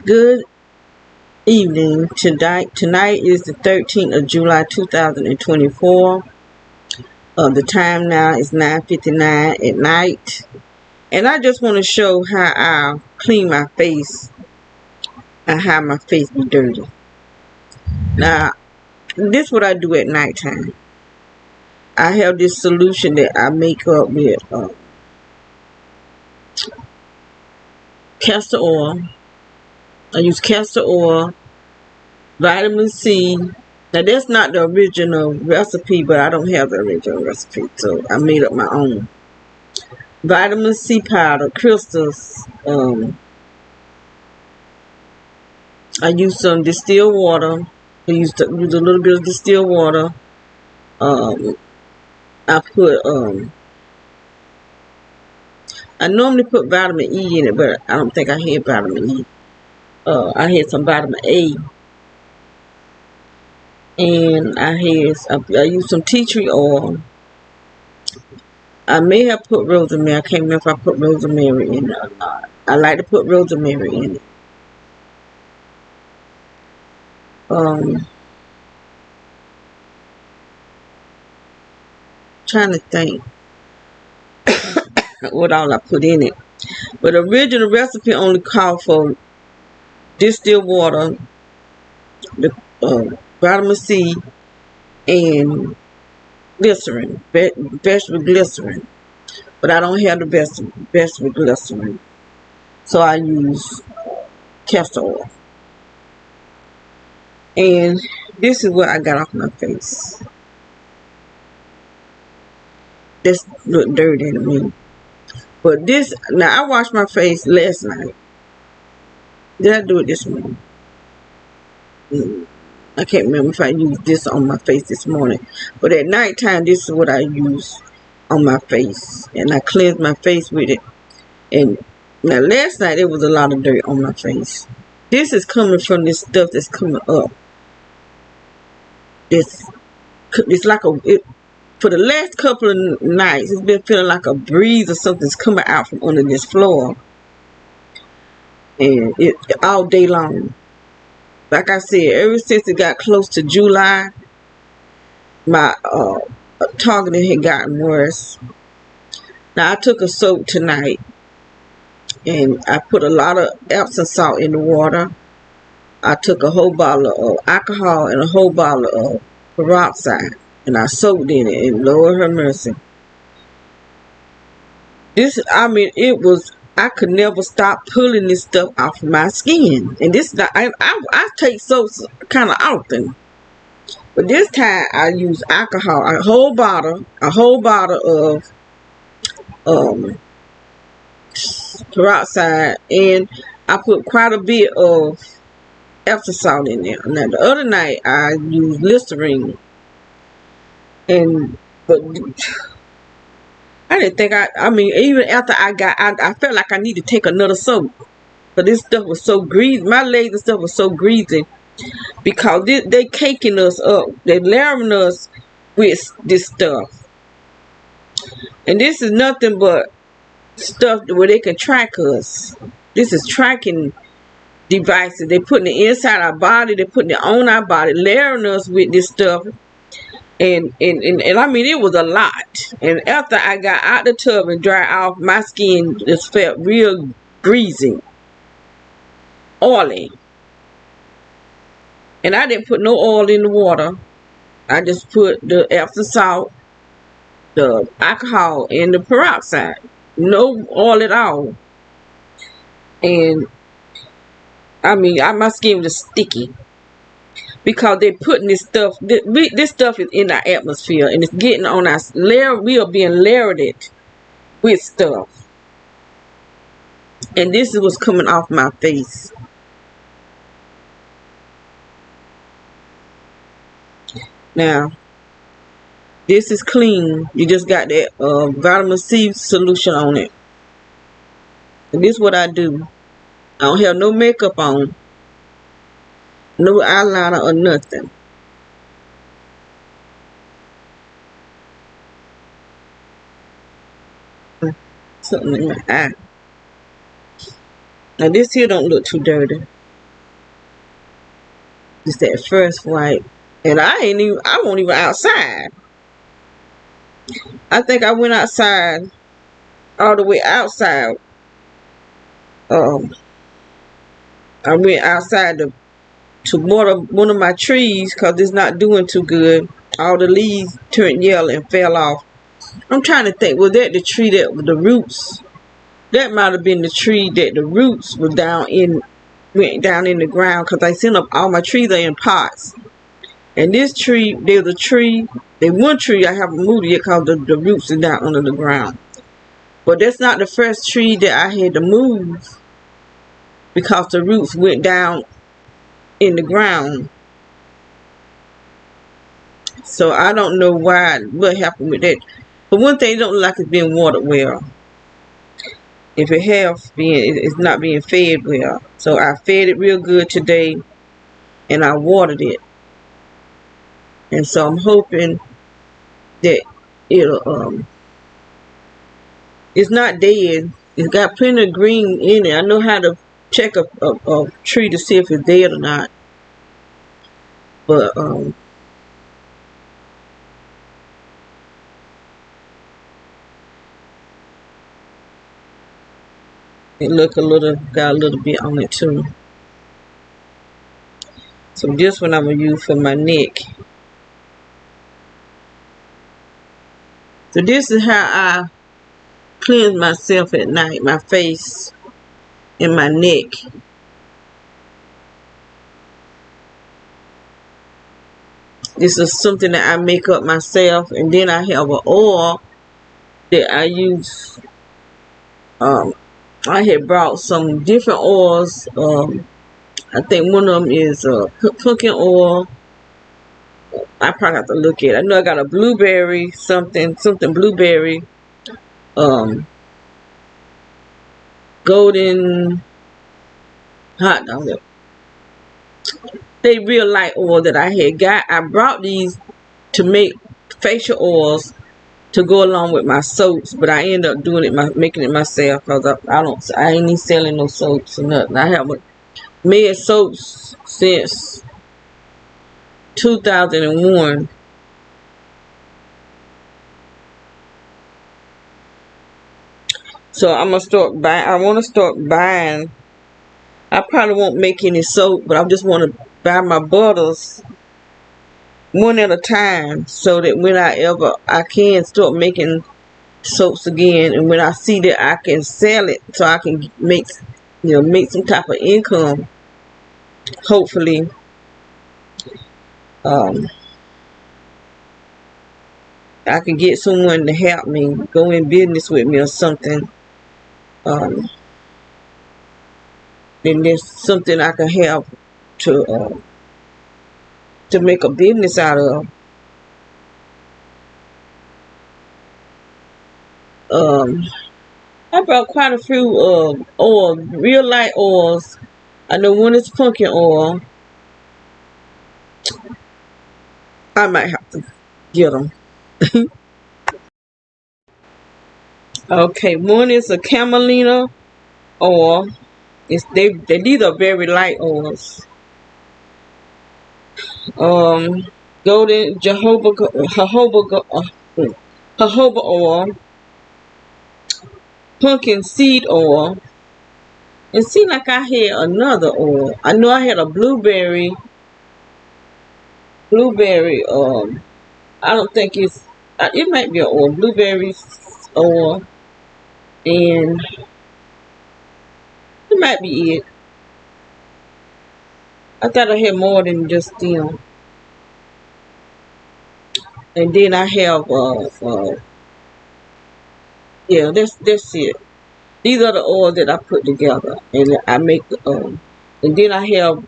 Good evening. Tonight is the 13th of July 2024. The time now is 9:59 at night. And I just want to show how I clean my face and how my face be dirty. Now, this is what I do at nighttime. I have this solution that I make up with castor oil. I use castor oil, vitamin C. Now, that's not the original recipe, but I don't have the original recipe, so I made up my own. Vitamin C powder, crystals. I use some distilled water. Use a little bit of distilled water. I put I normally put vitamin E in it, but I don't think I had vitamin E. I had some vitamin A, and I used some tea tree oil. I may have put rosemary. I can't remember if I put rosemary in it or not. I like to put rosemary in it. Trying to think what all I put in it. But the original recipe only called for distilled water, the vitamin C, and glycerin, vegetable glycerin. But I don't have the vegetable glycerin, so I use castor oil. And this is what I got off my face. This look dirty to me. But this, now I washed my face last night. Did I do it this morning? I can't remember if I used this on my face this morning. But at nighttime, this is what I use on my face. And I cleanse my face with it. And now last night, there was a lot of dirt on my face. This is coming from this stuff that's coming up. It's like for the last couple of nights, it's been feeling like a breeze or something's coming out from under this floor. And it all day long. Like I said, ever since it got close to July, my targeting had gotten worse. Now I took a soak tonight, and I put a lot of Epsom salt in the water. I took a whole bottle of alcohol and a whole bottle of peroxide, and I soaked in it, and Lord have mercy. I could never stop pulling this stuff off of my skin. And this, I take soaps kind of often. But this time I use alcohol, a whole bottle of peroxide, and I put quite a bit of Epsom salt in there. Now the other night I used Listerine, but I didn't think even after I felt like I need to take another soap. But this stuff was so greasy. My legs and stuff was so greasy because they caking us up. They're layering us with this stuff. And this is nothing but stuff where they can track us. This is tracking devices. They're putting it inside our body. They're putting it on our body, layering us with this stuff. And it was a lot. And after I got out the tub and dried off, my skin just felt real greasy, oily. And I didn't put no oil in the water. I just put the Epsom salt, the alcohol, and the peroxide. No oil at all. And my skin was sticky. Because they're putting this stuff is in our atmosphere, and it's getting on our layer. We are being layered with stuff, and this is what's coming off my face. Now, this is clean. You just got that vitamin C solution on it, and this is what I do. I don't have no makeup on. No eyeliner or nothing. Something in my eye. Now this here don't look too dirty. It's that first white. And I won't even outside. I think I went outside, all the way outside. Um, I went outside to water one of my trees because it's not doing too good. All the leaves turned yellow and fell off. I'm trying to think, was that the tree that the roots? That might have been the tree that the roots went down in the ground because I sent up all my trees are in pots. And this tree, there's a tree, one tree I haven't moved yet because the roots are down under the ground. But that's not the first tree that I had to move because the roots went down in the ground. So I don't know what happened with that. But one thing, it don't look like it's being watered well. If it has been, it's not being fed well. So I fed it real good today and I watered it. And so I'm hoping that it'll it's not dead. It's got plenty of green in it. I know how to check a tree to see if it's dead or not. But it got a little bit on it too. So this one I'm gonna use for my neck. So this is how I cleanse myself at night, my face and my neck. This is something that I make up myself, and then I have an oil that I use. I had brought some different oils. I think one of them is pumpkin oil. I probably have to look at it. I know I got a blueberry, something blueberry, golden hot dog. They real light oil that I had got. I brought these to make facial oils to go along with my soaps, but I end up making it myself because I ain't even selling no soaps or nothing. I haven't made soaps since 2001. So I'm gonna start buying. I want to start buying. I probably won't make any soap, but I just want to buy my bottles one at a time, so that when I can start making soaps again, and when I see that I can sell it, so I can make some type of income. Hopefully, I can get someone to help me go in business with me or something. And there's something I can help to make a business out of. I brought quite a few oil, real light oils. I know one is pumpkin oil. I might have to get them. Okay, one is a camelina oil. These are very light oils. Golden jojoba oil, pumpkin seed oil. It seemed like I had another oil. I know I had a blueberry. I don't think it might be an oil. Blueberry oil. And it might be it. I thought I had more than just them. And then I have, yeah, that's it. These are the oils that I put together, and I make. And then I have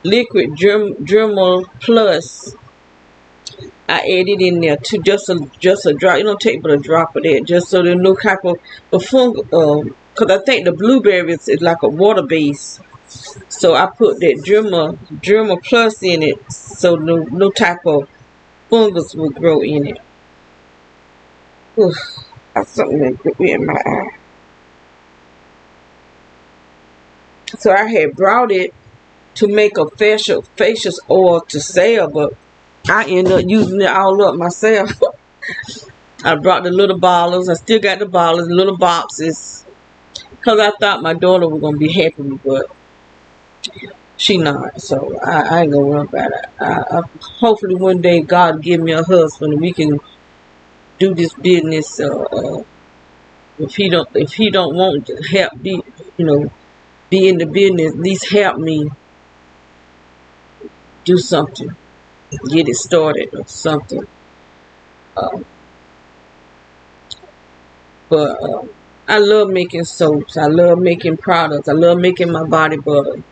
liquid Dermal Plus. I added in there to just a drop. You don't take but a drop of that, just so there's no type of fungal. Because I think the blueberry is like a water base, so I put that Dermal Plus in it, so no type of fungus will grow in it. Oof, that's something that put me in my eye. So I had brought it to make a facial oil to sell, but I ended up using it all up myself. I brought the little bottles. I still got the bottles, the little boxes, because I thought my daughter was gonna be happy with me, but she not. So I ain't gonna worry about it. Hopefully one day God give me a husband and we can do this business. If he don't want to help me, be in the business, at least help me do something, get it started or something. Uh, but I love making soaps. I love making products. I love making my body butter.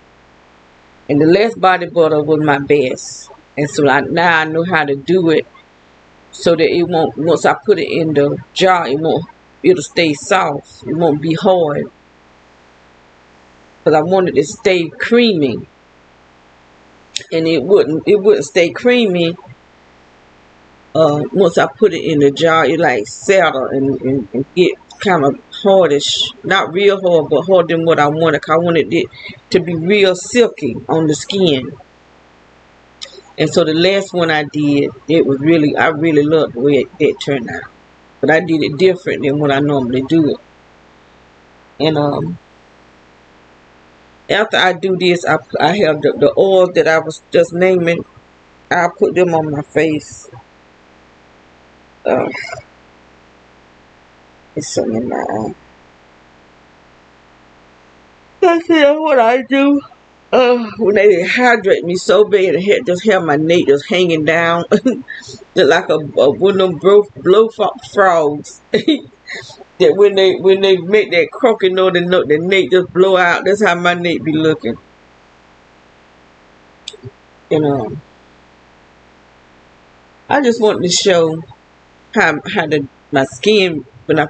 And the last body butter was my best. And so now I know how to do it so that it won't, once I put it in the jar, it'll stay soft. It won't be hard. Because I wanted it to stay creamy. And it wouldn't stay creamy once I put it in the jar. It like settle and get kind of hardish. Not real hard, but harder than what I wanted. Because I wanted it to be real silky on the skin. And so the last one I did, I really loved the way it turned out. But I did it different than what I normally do it. And after I do this, I have the oils that I was just naming. I put them on my face. It's something in my eye. That's what I do. When they hydrate me so bad, just have my neck just hanging down, just like one of them blow frogs. That when they make that croaking noise, the neck just blow out. That's how my neck be looking. I just want to show how my skin, when I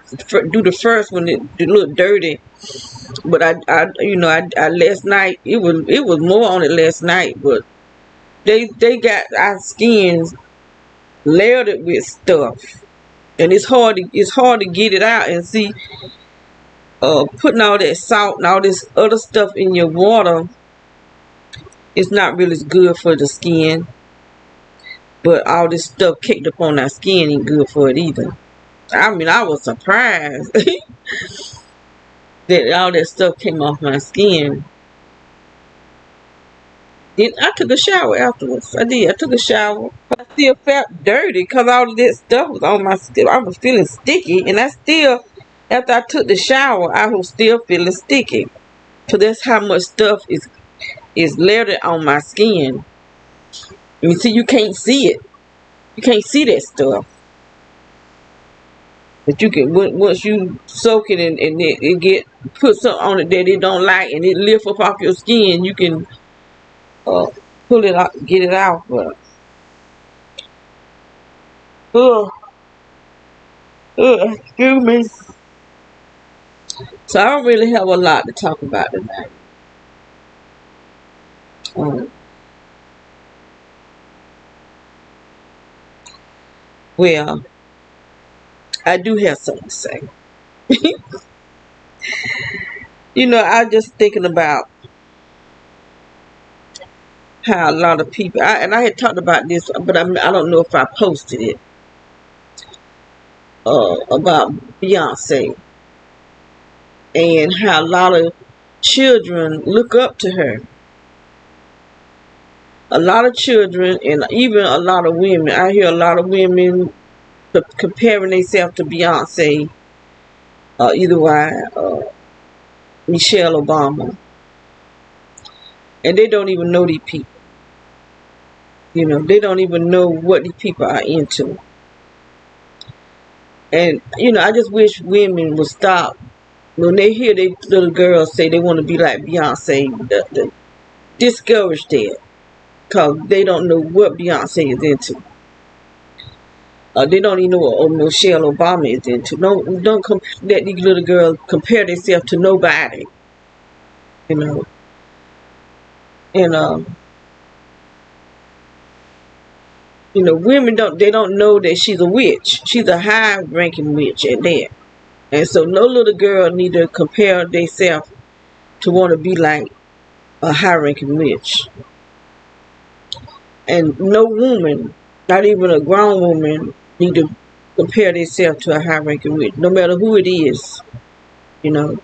do the first one, it look dirty. But I last night it was more on it last night. But they got our skins layered with stuff, and it's hard to get it out. And see, putting all that salt and all this other stuff in your water, it's not really good for the skin. But all this stuff caked up on our skin ain't good for it either. I mean, I was surprised that all that stuff came off my skin. Then I took a shower afterwards. I did. I took a shower. I still felt dirty because all of that stuff was on my skin. I was feeling sticky. And after I took the shower, I was still feeling sticky. So that's how much stuff is layered on my skin. You see, you can't see it. You can't see that stuff. But you can, once you soak it and it get put something on it that it don't like and it lift up off your skin, you can pull it out, get it out. But excuse me. So I don't really have a lot to talk about tonight. Well, I do have something to say. I just thinking about how a lot of people, and I had talked about this, but I don't know if I posted it, about Beyonce and how a lot of children look up to her. A lot of children and even a lot of women. I hear a lot of women comparing themselves to Beyonce, either way, Michelle Obama, and they don't even know these people. They don't even know what these people are into. And I just wish women would stop when they hear their little girls say they want to be like Beyonce. Discourage that, because they don't know what Beyonce is into. They don't even know what Michelle Obama is into. Don't let these little girls compare themselves to nobody. And women don't know that she's a witch. She's a high-ranking witch at that. And so no little girl need to compare themselves to want to be like a high-ranking witch. And no woman, not even a grown woman, need to compare themselves to a high-ranking witch, no matter who it is, you know.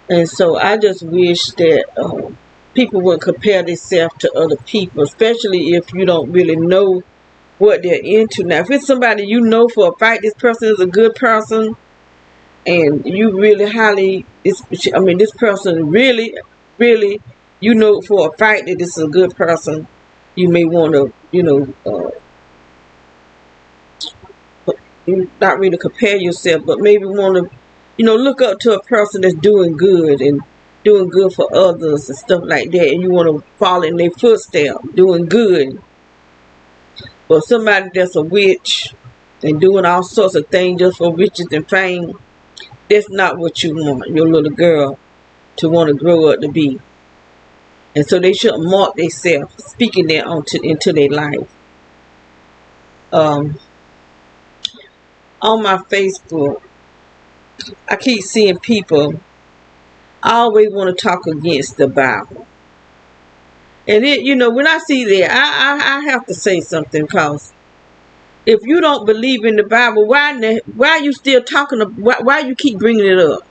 And so I just wish that people would compare themselves to other people, especially if you don't really know what they're into. Now, if it's somebody you know for a fact, this person is a good person, and you really this person really, really, you know for a fact that this is a good person, you may want to, not really compare yourself, but maybe want to, look up to a person that's doing good and doing good for others and stuff like that, and you want to follow in their footsteps, doing good. But somebody that's a witch and doing all sorts of things just for riches and fame, that's not what you want your little girl to want to grow up to be. And so they shouldn't mark themselves speaking that into their life. On my Facebook, I keep seeing people always want to talk against the Bible. And when I see that, I have to say something, because if you don't believe in the Bible, why are you still talking? Why you keep bringing it up?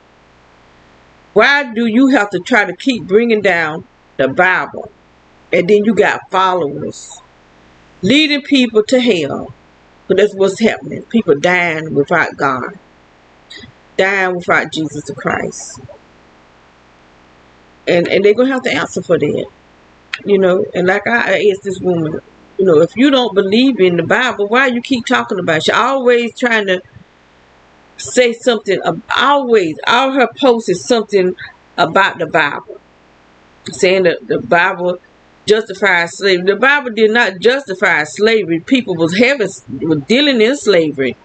Why do you have to try to keep bringing down the Bible? And then you got followers leading people to hell. But that's what's happening. People dying without God, dying without Jesus Christ, and they're gonna have to answer for that. And like I asked this woman, if you don't believe in the Bible, why you keep talking about it? She always trying to say something. Always, all her posts is something about the Bible, saying that the Bible justifies slavery. The Bible did not justify slavery. People was dealing in slavery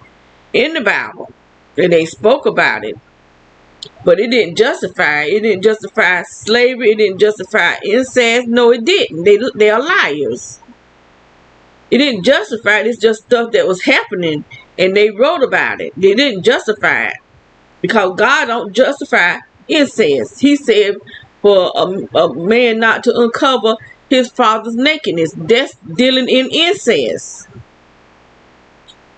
in the Bible, and they spoke about it. But it didn't justify. It didn't justify slavery. It didn't justify incest. No, it didn't. They are liars. It didn't justify it. It's just stuff that was happening, and they wrote about it. They didn't justify it, because God don't justify incest. He said for a man not to uncover his father's nakedness. That's dealing in incest.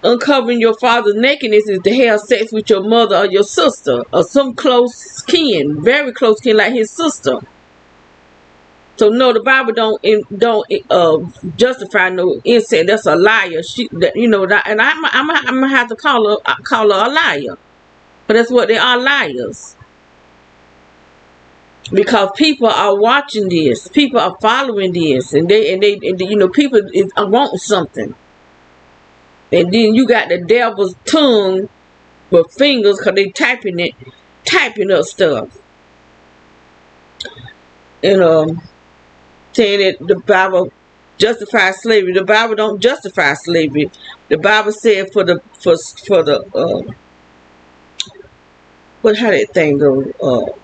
Uncovering your father's nakedness is to have sex with your mother or your sister or some close kin, very close kin, like his sister. So no, the Bible don't justify no incest. That's a liar. And I'm gonna have to call her a liar, but that's what they are, liars. Because people are watching this, people are following this, and they people is wanting something. And then you got the devil's tongue with fingers, because they typing up stuff. And saying that the Bible justifies slavery. The Bible don't justify slavery. The Bible said how that thing go?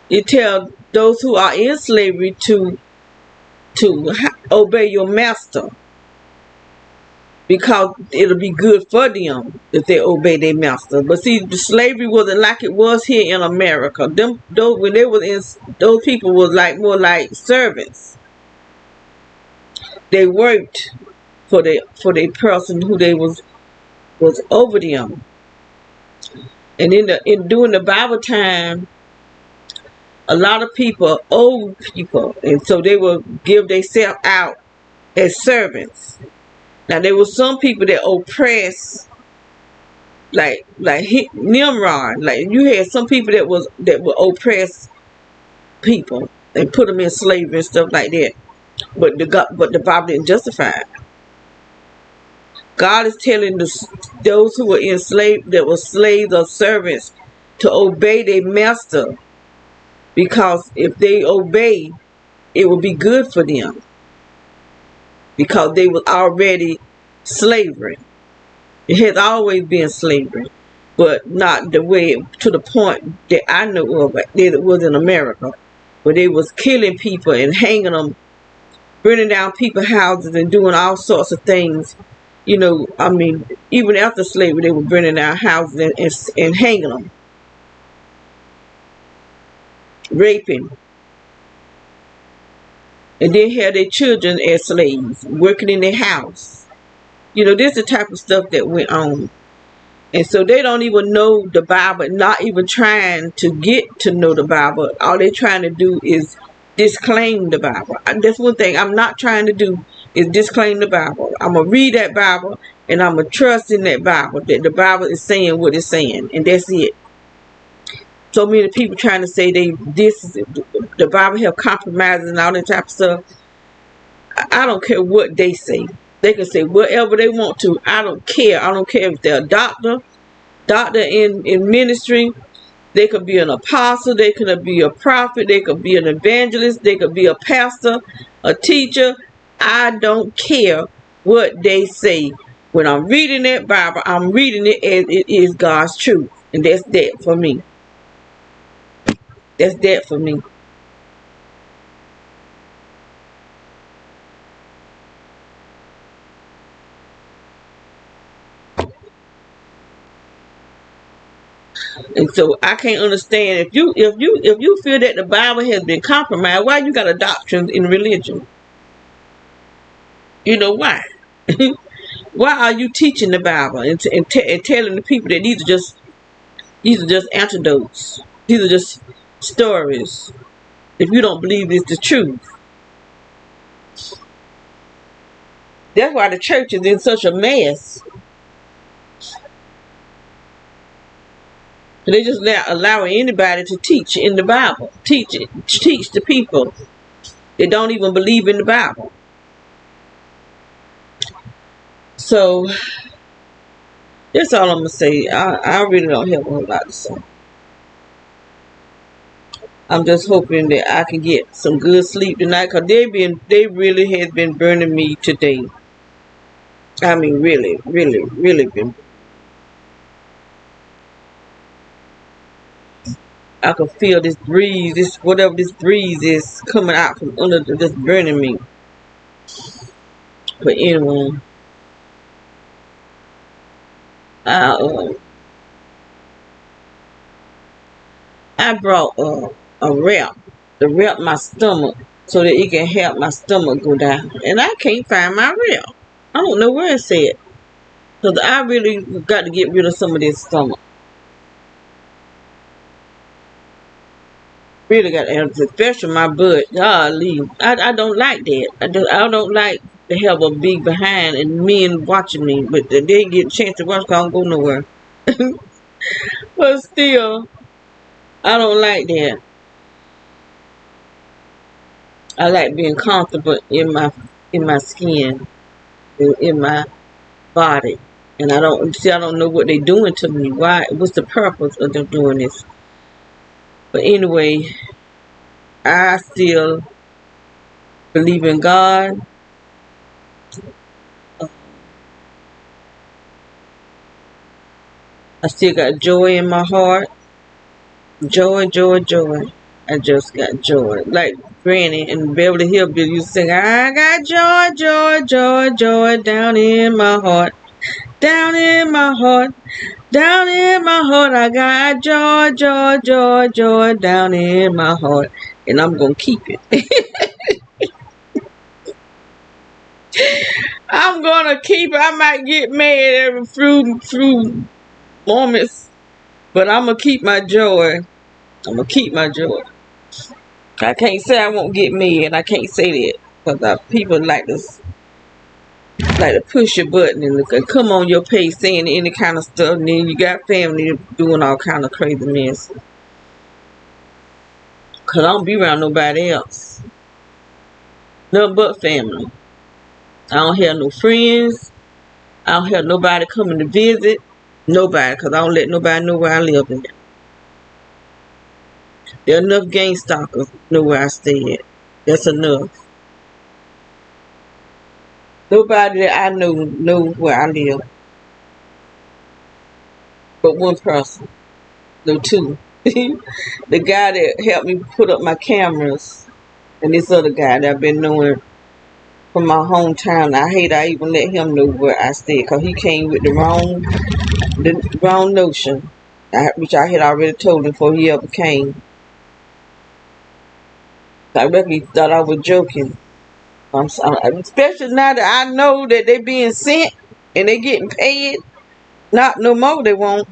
It tells those who are in slavery to obey your master, because it'll be good for them if they obey their master. But see, the slavery wasn't like it was here in America. When they was in, those people was more like servants. They worked for the person who they was over them. And during the Bible time, a lot of people, old people, and so they will give themselves out as servants. Now, there were some people that oppressed, like Nimrod. Like, you had some people that would oppress people and put them in slavery and stuff like that. But the Bible didn't justify it. God is telling those who were enslaved, that were slaves or servants, to obey their master, because if they obey, it will be good for them. Because they was already slavery. It has always been slavery, but not the way to the point that I know of that it was in America, where they was killing people and hanging them, burning down people's houses and doing all sorts of things. Even after slavery, they were burning down houses and hanging them. raping, and then have their children as slaves, working in their house. This is the type of stuff that went on. And so they don't even know the Bible, not even trying to get to know the Bible. All they're trying to do is disclaim the Bible. That's one thing I'm not trying to do, is disclaim the Bible. I'm going to read that Bible, and I'm going to trust in that Bible, that the Bible is saying what it's saying, and that's it. So many people trying to say the Bible have compromises and all that type of stuff. I don't care what they say. They can say whatever they want to. I don't care. I don't care if they're a doctor in ministry. They could be an apostle. They could be a prophet. They could be an evangelist. They could be a pastor, a teacher. I don't care what they say. When I'm reading that Bible, I'm reading it as it is God's truth. And that's that for me. That's that for me. And so I can't understand, if you feel that the Bible has been compromised, why you got a doctrine in religion? Why? Why are you teaching the Bible and telling the people that these are just antidotes? These are just stories. If you don't believe it's the truth. That's why the church is in such a mess. They just not allowing anybody to teach in the Bible. Teach the people. They don't even believe in the Bible. So that's all I'm gonna say. I really don't have a whole lot to say. I'm just hoping that I can get some good sleep tonight, because they really has been burning me today. I mean, really, really, really been. I can feel this breeze, whatever this breeze is coming out from under, just burning me. But anyway, I brought a wrap to wrap my stomach so that it can help my stomach go down. And I can't find my wrap. I don't know where it's at. Because I really got to get rid of some of this stomach. Really got to, especially my butt. Golly, I don't like that. I don't like to have a big behind and men watching me, but they didn't get a chance to watch, because I don't go nowhere. But still, I don't like that. I like being comfortable in my skin, in my body, and I don't know what they're doing to me. Why? What's the purpose of them doing this? But anyway, I still believe in God. I still got joy in my heart. Joy, joy, joy. I just got joy. Like Granny and Beverly Hillbillies used to sing, I got joy, joy, joy, joy down in my heart. Down in my heart. Down in my heart, I got joy, joy, joy, joy down in my heart. And I'm going to keep it. I'm going to keep it. I might get mad every few moments, but I'm going to keep my joy. I'm going to keep my joy. I can't say I won't get mad. I can't say that. Because people like to push your button and come on your page saying any kind of stuff, and then you got family doing all kind of crazy mess. Because I don't be around nobody else. Nothing but family. I don't have no friends. I don't have nobody coming to visit. Nobody, because I don't let nobody know where I live at. There are enough gang stalkers know where I stay at. That's enough. Nobody that I know knows where I live. But one person. No, two. The guy that helped me put up my cameras, and this other guy that I've been knowing from my hometown. I hate I even let him know where I stay, because he came with the wrong notion, which I had already told him before he ever came. I reckon he thought I was joking. Especially now that I know that they being sent and they getting paid. Not no more. They won't.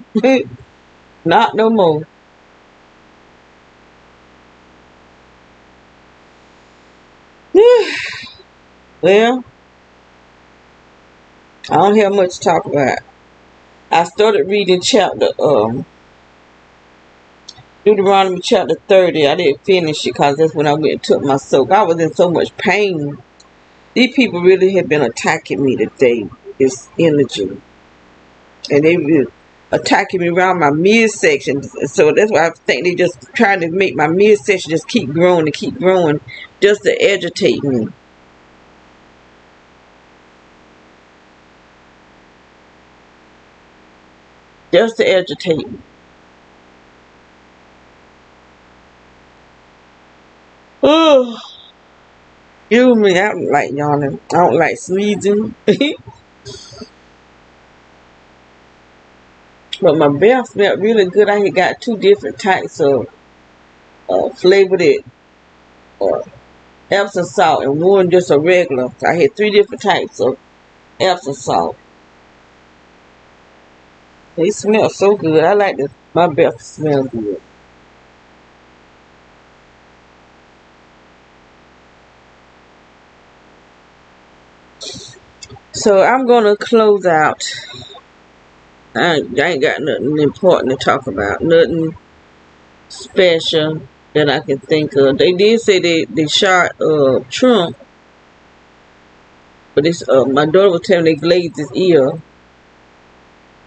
Not no more. Well, I don't have much to talk about. I started reading chapter Deuteronomy chapter 30. I didn't finish it because that's when I went and took my soak. I was in so much pain. These people really have been attacking me today. This energy. And they were attacking me around my midsection. So that's why I think they just trying to make my midsection just keep growing and keep growing just to agitate me. Just to agitate me. Oh, you me. I don't like yawning. I don't like sneezing. But my breath smelled really good. I had got two different types of flavored uh, Epsom salt and one just a regular. I had three different types of Epsom salt. They smell so good. I like my breath to smell good. So I'm gonna close out. I ain't got nothing important to talk about. Nothing special that I can think of. They did say they shot Trump, but this my daughter was telling me they glazed his ear.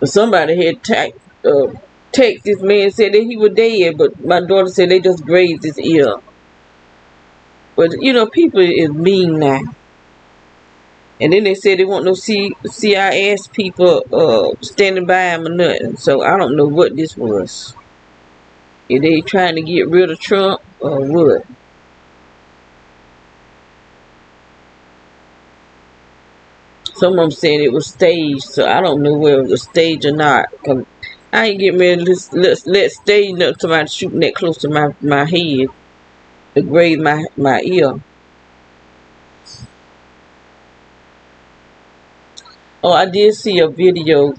But somebody had text this man said that he was dead, but my daughter said they just grazed his ear. But you know, people is mean now. And then they said they want no CIS people standing by him or nothing. So I don't know what this was. If they trying to get rid of Trump or what. Some of them said it was staged, so I don't know whether it was staged or not. Cause I ain't getting ready to let stage up somebody shooting that close to my head to graze my ear. Oh, I did see a video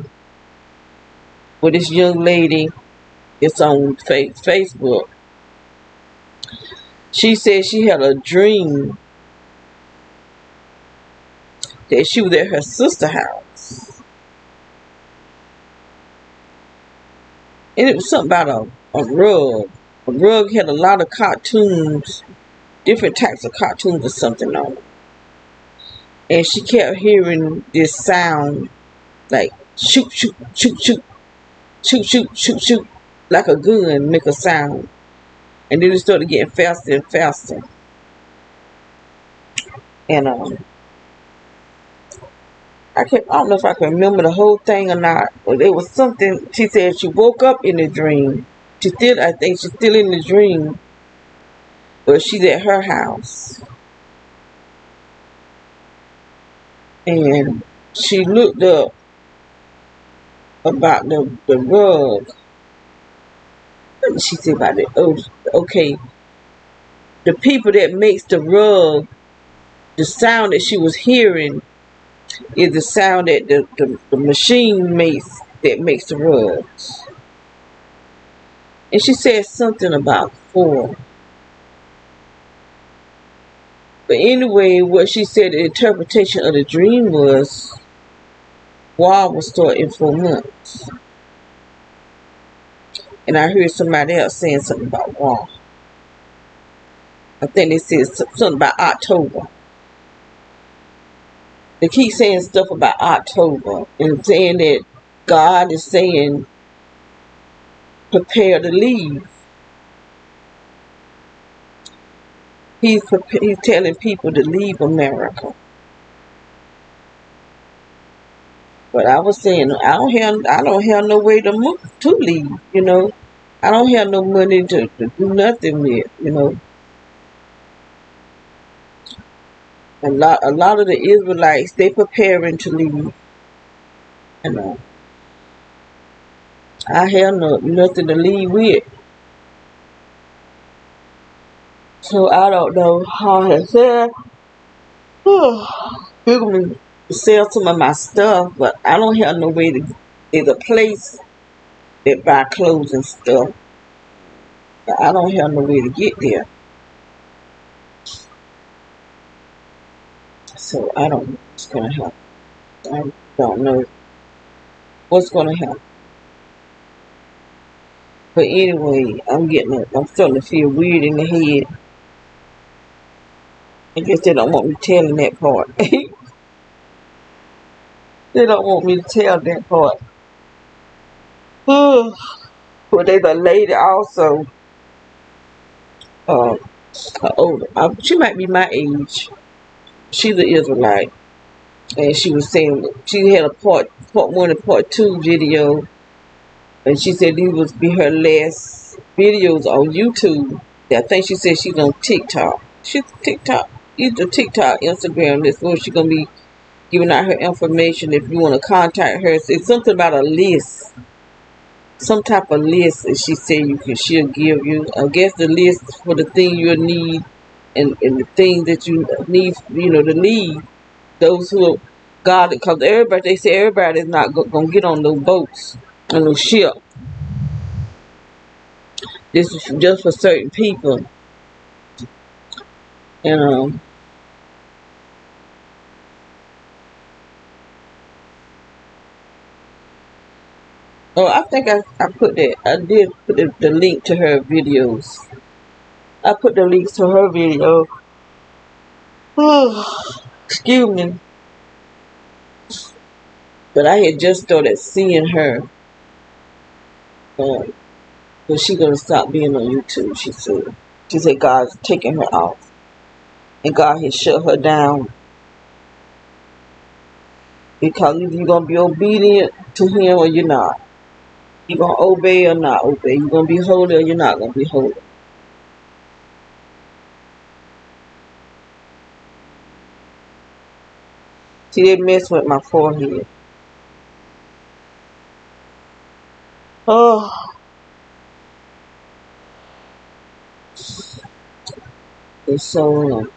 with this young lady. It's on Facebook. She said she had a dream that she was at her sister's house. And it was something about a rug. A rug had a lot of cartoons, different types of cartoons or something on it. And she kept hearing this sound like shoot, shoot, shoot, shoot, shoot, shoot, shoot, shoot, like a gun make a sound. And then it started getting faster and faster. And I don't know if I can remember the whole thing or not, but it was something. She said she woke up in the dream. I think she's still in the dream, but she's at her house, and she looked up about the rug. What did she say about it? Oh, okay. The people that makes the rug, the sound that she was hearing is the sound that the machine makes that makes the rugs. And she said something about 4. But anyway, what she said, the interpretation of the dream was war will start in 4 months. And I heard somebody else saying something about war. I think they said something about October. They keep saying stuff about October and saying that God is saying prepare to leave. He's telling people to leave America. But I was saying I don't have no way to leave. You know, I don't have no money to do nothing with. You know, a lot of the Israelites they preparing to leave. You know, I have nothing to leave with. So I don't know how to say. You're gonna sell some of my stuff, but I don't have no way to. There's a place that buy clothes and stuff, but I don't have no way to get there. So I don't know what's gonna happen. I don't know what's gonna happen. But anyway, I'm starting to feel weird in the head. I guess they don't want me telling that part. They don't want me to tell that part. But there's a lady also, uh, older. She might be my age. She's an Israelite, and she was saying she had a part one and part two video, and she said these would be her last videos on YouTube. I think she said she's on TikTok. She's TikTok, either TikTok, Instagram. That's where she's gonna be giving out her information. If you want to contact her, it's something about a list, some type of list. And she said she'll give you. I guess the list for the thing you'll need, and the things that you need, to need. Those who are God, because they say everybody's not gonna get on those boats, on those ship. This is just for certain people, and oh, I think I put that. I did put the link to her videos. I put the links to her video. Excuse me. But I had just started seeing her. But she gonna stop being on YouTube, she said. She said God's taking her off. And God has shut her down. Because either you're gonna be obedient to him or you're not. You're gonna obey or not obey. You're gonna be holy or you're not gonna be holy. See, they mess with my forehead. Oh, it's so.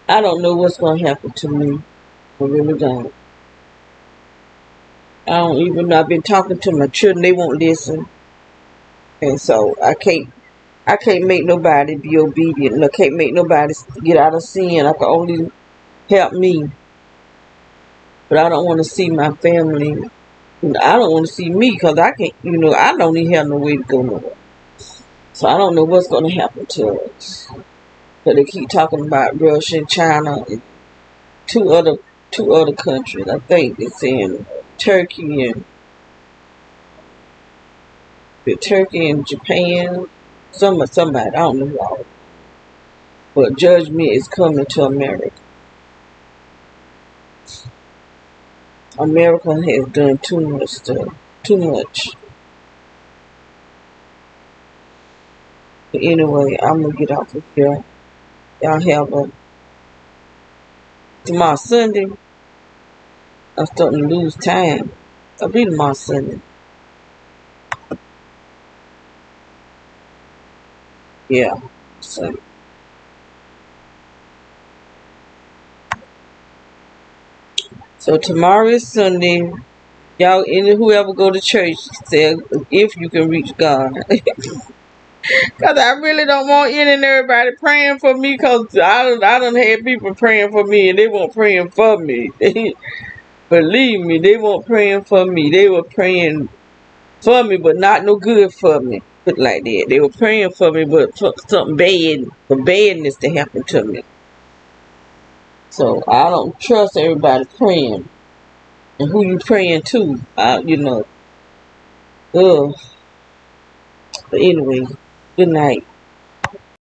I don't know what's gonna happen to me. I really don't. I don't even know. I've been talking to my children. They won't listen, and so I can't make nobody be obedient. I can't make nobody get out of sin. I can only help me. But I don't want to see my family. I don't want to see me because I can't. I don't even have no way to go nowhere. So I don't know what's going to happen to us. But they keep talking about Russia and China and two other countries. I think it's in Turkey and Japan. Somebody, I don't know why. But judgment is coming to America. America has done too much stuff. Too much. But anyway, I'm going to get off of here. Y'all have tomorrow Sunday. I'm starting to lose time. I'll be tomorrow Sunday. Yeah. So tomorrow is Sunday. Y'all, whoever go to church, say if you can reach God. Because I really don't want any and everybody praying for me, because I done had people praying for me and they weren't praying for me. Believe me, they weren't praying for me. They were praying for me, but not no good for me. Put it like that. They were praying for me, but for something bad, for badness to happen to me. So I don't trust everybody praying. And who you praying to, Ugh. But anyway, good night.